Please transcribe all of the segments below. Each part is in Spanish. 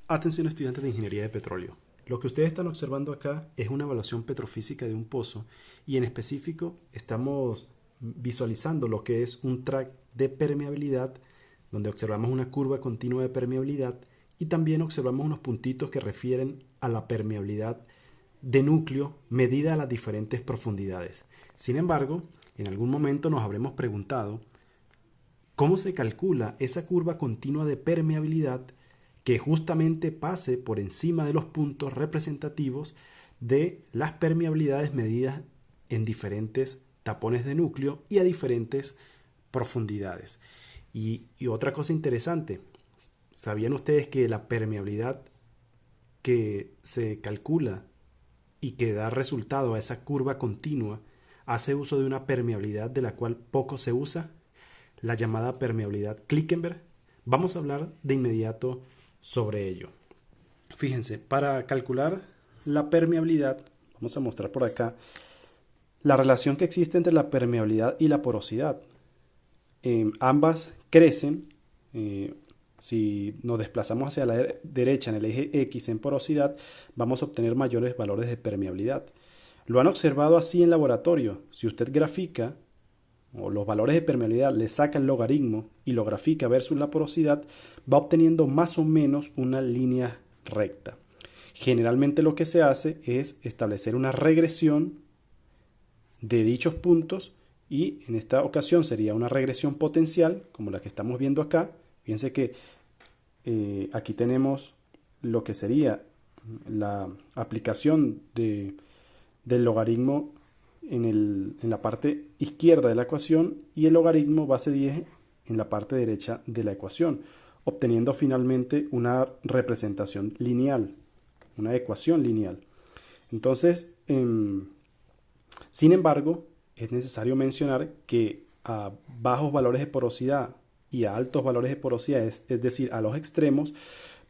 Atención estudiantes de Ingeniería de Petróleo. Lo que ustedes están observando acá es una evaluación petrofísica de un pozo y en específico estamos visualizando lo que es un track de permeabilidad donde observamos una curva continua de permeabilidad y también observamos unos puntitos que refieren a la permeabilidad de núcleo medida a las diferentes profundidades. Sin embargo, en algún momento nos habremos preguntado cómo se calcula esa curva continua de permeabilidad que justamente pase por encima de los puntos representativos de las permeabilidades medidas en diferentes tapones de núcleo y a diferentes profundidades. Y otra cosa interesante, ¿sabían ustedes que la permeabilidad que se calcula y que da resultado a esa curva continua hace uso de una permeabilidad de la cual poco se usa, la llamada permeabilidad Klickenberg? Vamos a hablar de inmediato sobre ello. Fíjense, para calcular la permeabilidad, vamos a mostrar por acá la relación que existe entre la permeabilidad y la porosidad. Ambas crecen. Si nos desplazamos hacia la derecha en el eje X en porosidad, vamos a obtener mayores valores de permeabilidad. Lo han observado así en laboratorio. Si usted grafica o los valores de permeabilidad, le saca el logaritmo y lo grafica versus la porosidad, va obteniendo más o menos una línea recta. Generalmente lo que se hace es establecer una regresión de dichos puntos y en esta ocasión sería una regresión potencial como la que estamos viendo acá. Fíjense que aquí tenemos lo que sería la aplicación del logaritmo en la parte izquierda de la ecuación y el logaritmo base 10 en la parte derecha de la ecuación, obteniendo finalmente una representación lineal, una ecuación lineal. Entonces, sin embargo, es necesario mencionar que a bajos valores de porosidad y a altos valores de porosidad, es decir, a los extremos,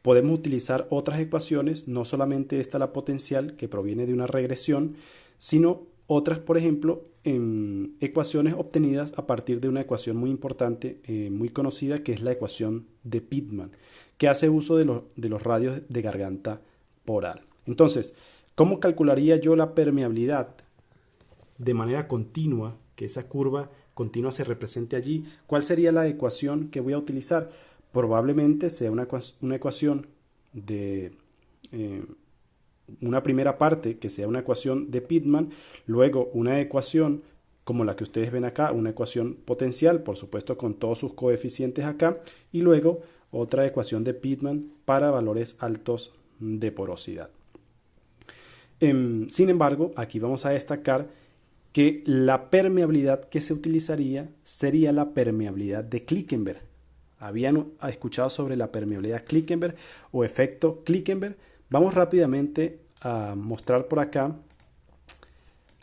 podemos utilizar otras ecuaciones, no solamente esta la potencial que proviene de una regresión, sino otras, por ejemplo, ecuaciones obtenidas a partir de una ecuación muy importante, muy conocida, que es la ecuación de Pitman, que hace uso de los radios de garganta poral. Entonces, ¿cómo calcularía yo la permeabilidad de manera continua, que esa curva continua se represente allí? ¿Cuál sería la ecuación que voy a utilizar? Probablemente sea una ecuación de una primera parte que sea una ecuación de Pitman, luego una ecuación como la que ustedes ven acá, una ecuación potencial, por supuesto con todos sus coeficientes acá, y luego otra ecuación de Pitman para valores altos de porosidad. Sin embargo, aquí vamos a destacar que la permeabilidad que se utilizaría sería la permeabilidad de Klickenberg. ¿Habían escuchado sobre la permeabilidad Klickenberg o efecto Klickenberg? Vamos rápidamente a mostrar por acá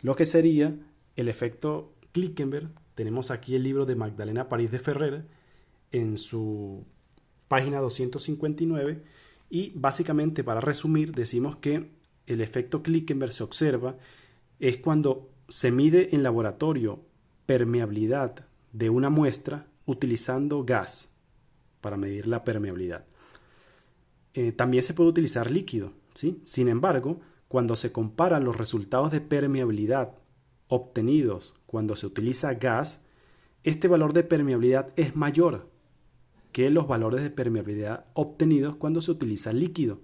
lo que sería el efecto Klickenberg. Tenemos aquí el libro de Magdalena París de Ferrer en su página 259 y básicamente, para resumir, decimos que el efecto Klickenberg se observa es cuando se mide en laboratorio permeabilidad de una muestra utilizando gas para medir la permeabilidad. También se puede utilizar líquido, ¿sí? Sin embargo, cuando se comparan los resultados de permeabilidad obtenidos cuando se utiliza gas, este valor de permeabilidad es mayor que los valores de permeabilidad obtenidos cuando se utiliza líquido.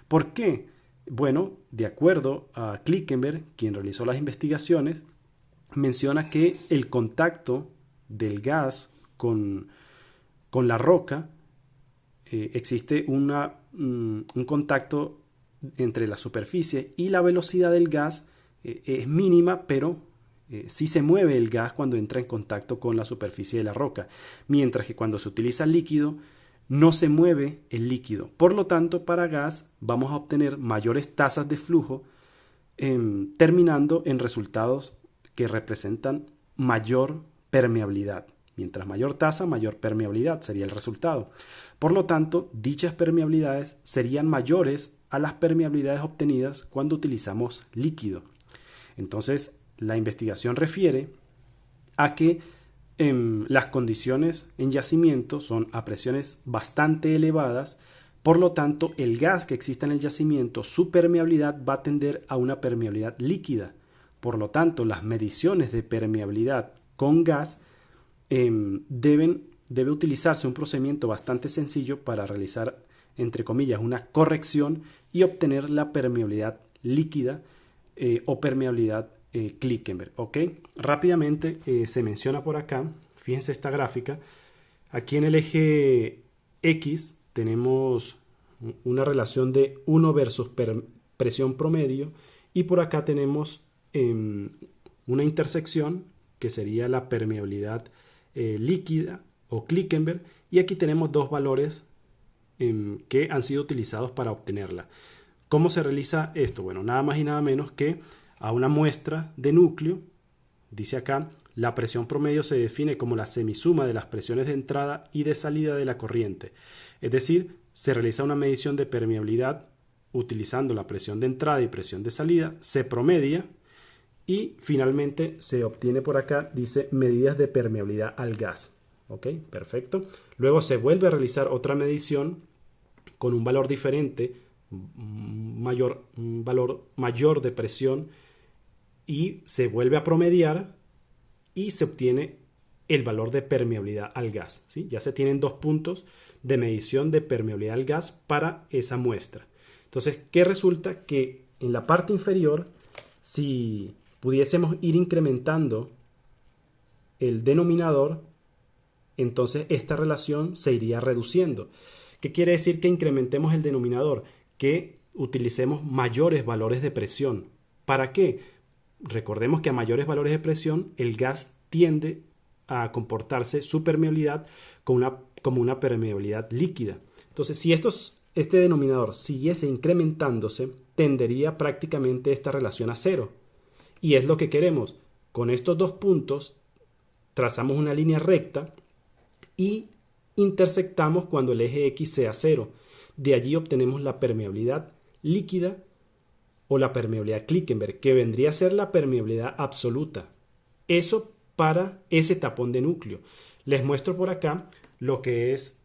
¿Por qué? Bueno, de acuerdo a Klickenberg, quien realizó las investigaciones, menciona que el contacto del gas con la roca, existe un contacto entre la superficie y la velocidad del gas es mínima, pero sí se mueve el gas cuando entra en contacto con la superficie de la roca, mientras que cuando se utiliza líquido no se mueve el líquido. Por lo tanto, para gas vamos a obtener mayores tasas de flujo, terminando en resultados que representan mayor permeabilidad. Mientras mayor tasa, mayor permeabilidad sería el resultado. Por lo tanto, dichas permeabilidades serían mayores a las permeabilidades obtenidas cuando utilizamos líquido. Entonces, la investigación refiere a que las condiciones en yacimiento son a presiones bastante elevadas, Por lo tanto, el gas que exista en el yacimiento, su permeabilidad va a tender a una permeabilidad líquida. Por lo tanto, las mediciones de permeabilidad con gas debe utilizarse un procedimiento bastante sencillo para realizar, entre comillas, una corrección y obtener la permeabilidad líquida o permeabilidad Klickenberg. ¿Ok? Rápidamente se menciona por acá, fíjense esta gráfica, aquí en el eje X tenemos una relación de 1 versus presión promedio y por acá tenemos una intersección que sería la permeabilidad líquida o Klickenberg, y aquí tenemos dos valores que han sido utilizados para obtenerla. ¿Cómo se realiza esto? Bueno, nada más y nada menos que a una muestra de núcleo, dice acá, la presión promedio se define como la semisuma de las presiones de entrada y de salida de la corriente. Es decir, se realiza una medición de permeabilidad utilizando la presión de entrada y presión de salida, se promedia y finalmente se obtiene por acá, dice, medidas de permeabilidad al gas. ¿Ok? Perfecto. Luego se vuelve a realizar otra medición con un valor diferente, un valor mayor de presión, y se vuelve a promediar y se obtiene el valor de permeabilidad al gas. ¿Sí? Ya se tienen dos puntos de medición de permeabilidad al gas para esa muestra. Entonces, ¿qué resulta? Que en la parte inferior, si pudiésemos ir incrementando el denominador, entonces esta relación se iría reduciendo. ¿Qué quiere decir que incrementemos el denominador? Que utilicemos mayores valores de presión. ¿Para qué? Recordemos que a mayores valores de presión el gas tiende a comportarse su permeabilidad como una permeabilidad líquida. Entonces, si este denominador siguiese incrementándose, tendería prácticamente esta relación a cero. Y es lo que queremos. Con estos dos puntos trazamos una línea recta y intersectamos cuando el eje X sea cero. De allí obtenemos la permeabilidad líquida o la permeabilidad Klickenberg, que vendría a ser la permeabilidad absoluta. Eso para ese tapón de núcleo. Les muestro por acá lo que es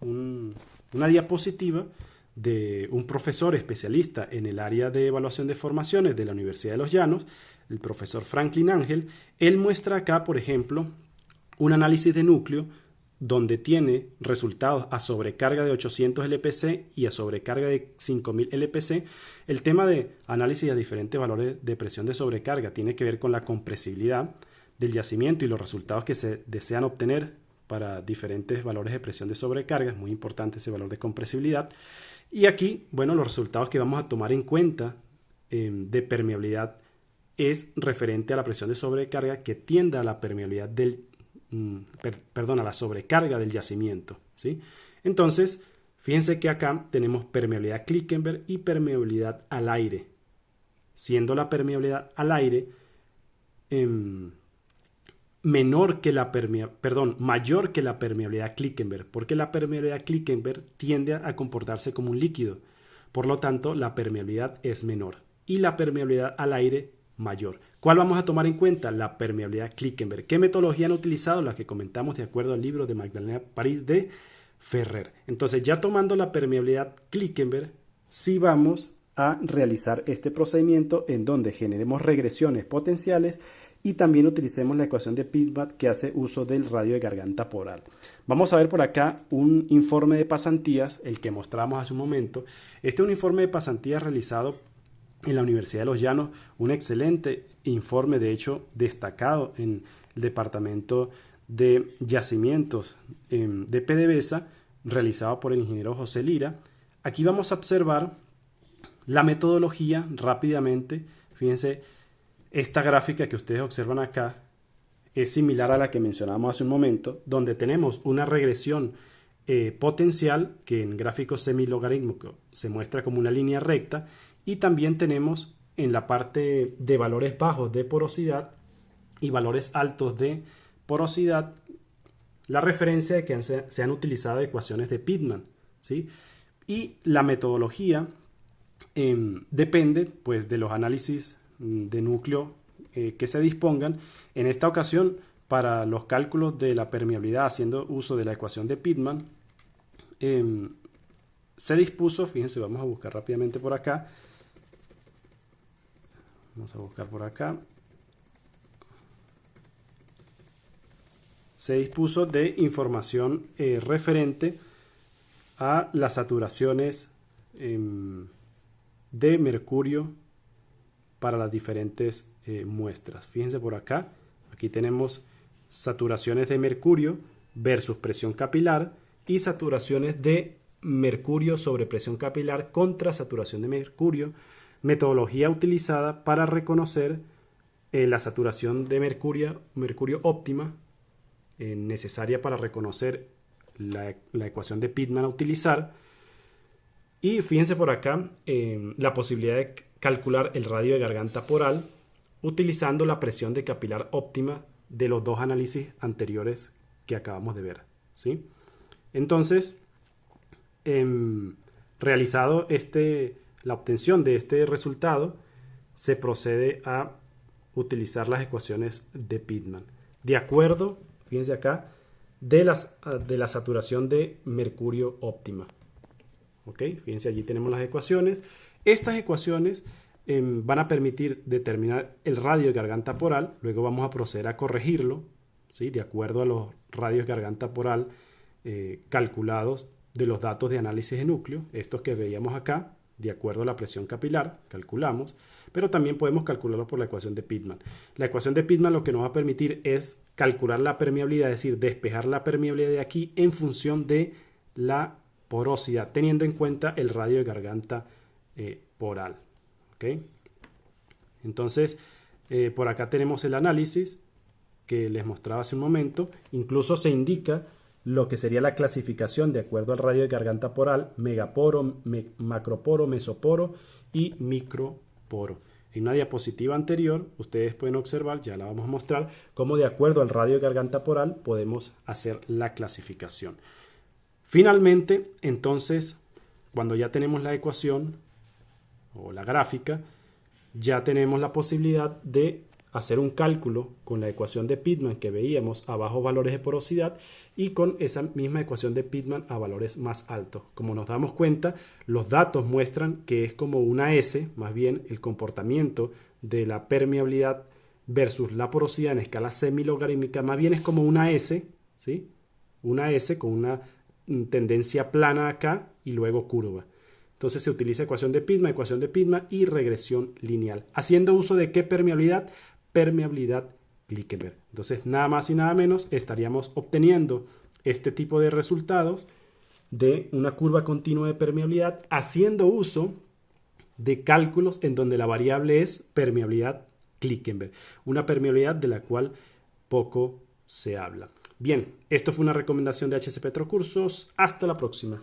una diapositiva de un profesor especialista en el área de evaluación de formaciones de la Universidad de Los Llanos, el profesor Franklin Ángel. Él muestra acá, por ejemplo, un análisis de núcleo donde tiene resultados a sobrecarga de 800 LPC y a sobrecarga de 5000 LPC. El tema de análisis a diferentes valores de presión de sobrecarga tiene que ver con la compresibilidad del yacimiento y los resultados que se desean obtener para diferentes valores de presión de sobrecarga. Es muy importante ese valor de compresibilidad. Y aquí, bueno, los resultados que vamos a tomar en cuenta de permeabilidad es referente a la presión de sobrecarga que tiende a la permeabilidad a la sobrecarga del yacimiento, ¿sí? Entonces, fíjense que acá tenemos permeabilidad Klickenberg y permeabilidad al aire, siendo la permeabilidad al aire mayor que la permeabilidad Klickenberg, porque la permeabilidad Klickenberg tiende a comportarse como un líquido, por lo tanto la permeabilidad es menor y la permeabilidad al aire mayor. ¿Cuál vamos a tomar en cuenta? La permeabilidad Klickenberg. ¿Qué metodología han utilizado? La que comentamos de acuerdo al libro de Magdalena París de Ferrer. Entonces, ya tomando la permeabilidad Klickenberg, sí vamos a realizar este procedimiento en donde generemos regresiones potenciales y también utilicemos la ecuación de Pitman que hace uso del radio de garganta poral. Vamos a ver por acá un informe de pasantías, el que mostramos hace un momento. Este es un informe de pasantías realizado en la Universidad de Los Llanos, un excelente informe, de hecho destacado en el departamento de yacimientos de PDVSA, realizado por el ingeniero José Lira. Aquí vamos a observar la metodología rápidamente. Fíjense, esta gráfica que ustedes observan acá es similar a la que mencionamos hace un momento, donde tenemos una regresión potencial que en gráfico semilogarítmico se muestra como una línea recta, y también tenemos en la parte de valores bajos de porosidad y valores altos de porosidad la referencia de que se han utilizado ecuaciones de Pitman, ¿sí? Y la metodología depende pues de los análisis de núcleo que se dispongan. En esta ocasión, para los cálculos de la permeabilidad haciendo uso de la ecuación de Pitman, se dispuso, fíjense, vamos a buscar rápidamente por acá. Vamos a buscar por acá. Se dispuso de información referente a las saturaciones de mercurio para las diferentes muestras. Fíjense por acá, aquí tenemos saturaciones de mercurio versus presión capilar y saturaciones de mercurio sobre presión capilar contra saturación de mercurio, metodología utilizada para reconocer la saturación de mercurio óptima necesaria para reconocer la ecuación de Pitman a utilizar. Y fíjense por acá la posibilidad de calcular el radio de garganta poral utilizando la presión de capilar óptima de los dos análisis anteriores que acabamos de ver, ¿sí? Entonces, realizado la obtención de este resultado, se procede a utilizar las ecuaciones de Pitman. De acuerdo, fíjense acá, de la saturación de mercurio óptima. ¿Ok? Fíjense, allí tenemos las ecuaciones. Estas ecuaciones van a permitir determinar el radio de garganta poral. Luego vamos a proceder a corregirlo, ¿sí? De acuerdo a los radios de garganta poral calculados de los datos de análisis de núcleo, estos que veíamos acá, de acuerdo a la presión capilar, calculamos, pero también podemos calcularlo por la ecuación de Pitman. La ecuación de Pitman lo que nos va a permitir es calcular la permeabilidad, es decir, despejar la permeabilidad de aquí en función de la porosidad, teniendo en cuenta el radio de garganta poral. ¿Okay? Entonces, por acá tenemos el análisis que les mostraba hace un momento. Incluso se indica lo que sería la clasificación de acuerdo al radio de garganta poral: megaporo, macroporo, mesoporo y microporo. En una diapositiva anterior ustedes pueden observar, ya la vamos a mostrar, cómo de acuerdo al radio de garganta poral podemos hacer la clasificación. Finalmente, entonces, cuando ya tenemos la ecuación o la gráfica, ya tenemos la posibilidad de hacer un cálculo con la ecuación de Pitman que veíamos a bajos valores de porosidad y con esa misma ecuación de Pitman a valores más altos. Como nos damos cuenta, los datos muestran que es como una S, más bien el comportamiento de la permeabilidad versus la porosidad en escala semilogarítmica, más bien es como una S, ¿sí? Una S con una tendencia plana acá y luego curva. Entonces se utiliza ecuación de Pitman y regresión lineal. ¿Haciendo uso de qué permeabilidad? Permeabilidad Klickenberg. Entonces, nada más y nada menos, estaríamos obteniendo este tipo de resultados de una curva continua de permeabilidad haciendo uso de cálculos en donde la variable es permeabilidad Klickenberg, una permeabilidad de la cual poco se habla. Bien, esto fue una recomendación de HC Petrocursos. Hasta la próxima.